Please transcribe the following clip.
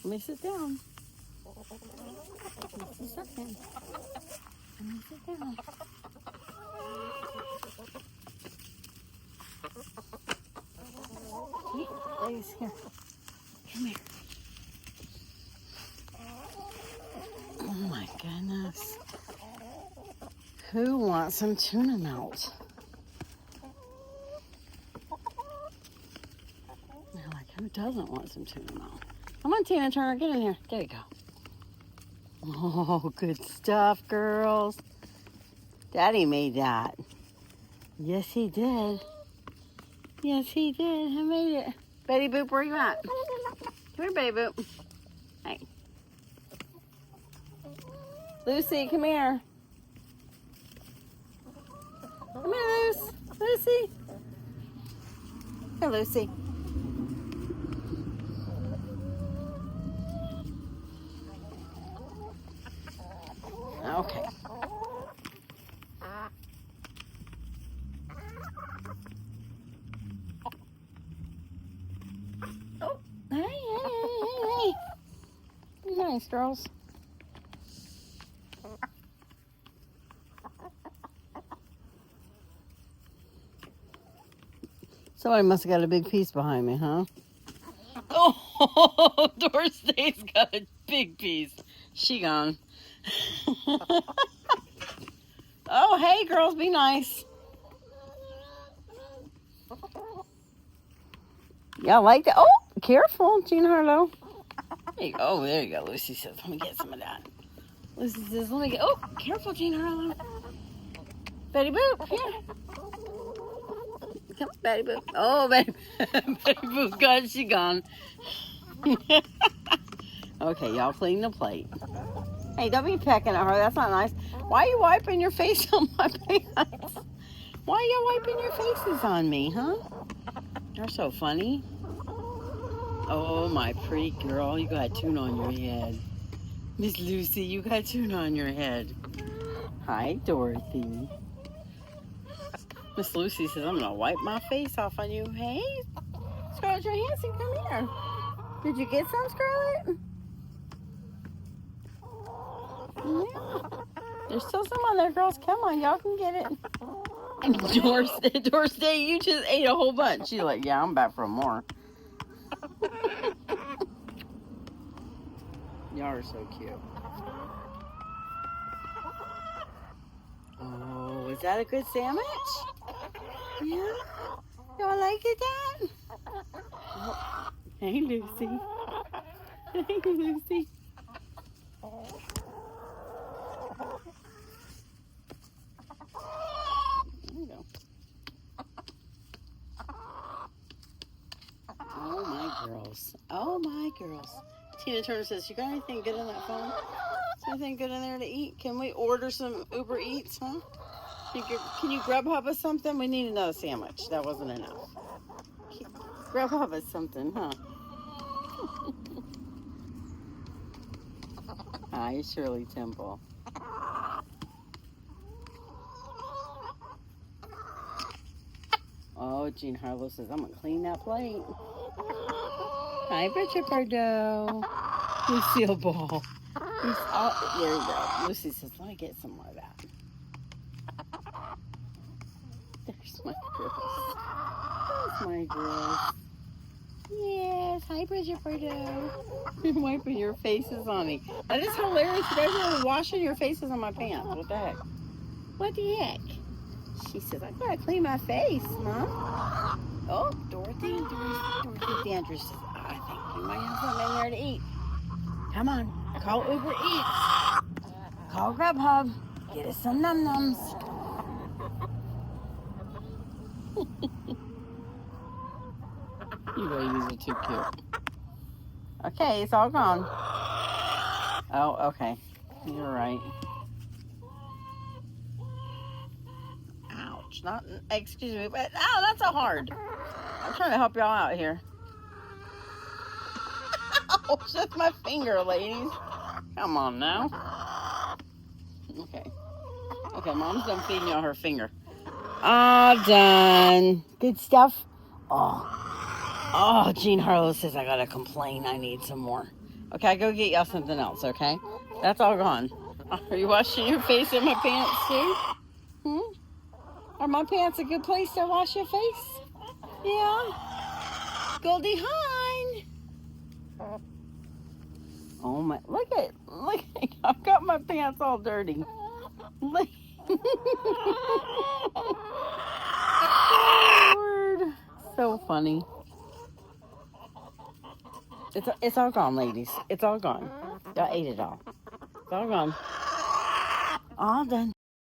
Let me sit down. Just a second. Let me sit down. Ladies, here. Come here. Oh my goodness. Who wants some tuna melt? They're like, who doesn't want some tuna melt? Come on, Tina Turner, get in here. There you go. Oh, good stuff, girls. Daddy made that. Yes, he did. Yes, he did. I made it. Betty Boop, where you at? Come here, Betty Boop. Hey. Lucy, come here. Come here, Lucy. Here, Lucy. Okay. Oh, hey. Nice, girls. Somebody must have got a big piece behind me, huh? Oh, Dorsey's got a big piece. She gone. Oh, hey, girls, be nice. Yeah, I like that. Oh, careful, Jean Harlow. There you go. Oh, there you go. Lucy says, let me get some of that. Lucy says, let me get. Oh, careful, Jean Harlow. Betty Boop, here. Come, Betty Boop. Oh, Betty Boop's gone. She gone. Okay, y'all clean the plate. Hey, don't be pecking at her. That's not nice. Why are you wiping your face on my pants? Why are you wiping your faces on me, huh? You're so funny. Oh, my pretty girl. You got tuna on your head. Miss Lucy, you got tuna on your head. Hi, Dorothy. Miss Lucy says, I'm going to wipe my face off on you. Hey, Scarlett Johansson, come here. Did you get some, Scarlett? Yeah. There's still some on there, girls. Come on, y'all can get it. And Dorsey, you just ate a whole bunch. She's like, yeah, I'm back for more. Y'all are so cute. Oh, is that a good sandwich? Yeah? Y'all like it, Dad? Oh. Hey, Lucy. Hey, Lucy. There you go. Oh, my girls. Oh, my girls. Tina Turner says, you got anything good in that phone? Is there anything good in there to eat? Can we order some Uber Eats, huh? Can you Grubhub us something? We need another sandwich. That wasn't enough. Grubhub us something, huh? Hi, Shirley Temple. Oh, Jean Harlow says, I'm going to clean that plate. Hi, Bridget Bardot. Lucille Ball. There you go. Lucy says, let me get some more of that. There's my girls. There's my girls. Yes. Hi, Bridget Bardot. You're wiping your faces on me. That is hilarious. You guys are washing your faces on my pants. What the heck? What the heck? She says, I gotta clean my face, Mom. Oh, Dorothy Dandridge says, I think you might have something in there to eat. Come on, call Uber Eats. Call Grubhub. Get us some num-nums. You ladies are too cute. Okay, it's all gone. Oh, okay. You're right. Ouch. Not, excuse me, but ow, that's so hard. I'm trying to help y'all out here. Ouch, that's my finger, ladies. Come on now. Okay. Okay, Mom's done feeding y'all her finger. All done. Good stuff. Oh, Jean Harlow says I gotta complain. I need some more. Okay, I go get y'all something else, okay? That's all gone. Are you washing your face in my pants too? Are my pants a good place to wash your face? Yeah. Goldie Hawn. Oh my, look, I've got my pants all dirty. Look. Oh, Lord. So funny. It's all gone, ladies. It's all gone. Y'all ate it all. It's all gone. All done.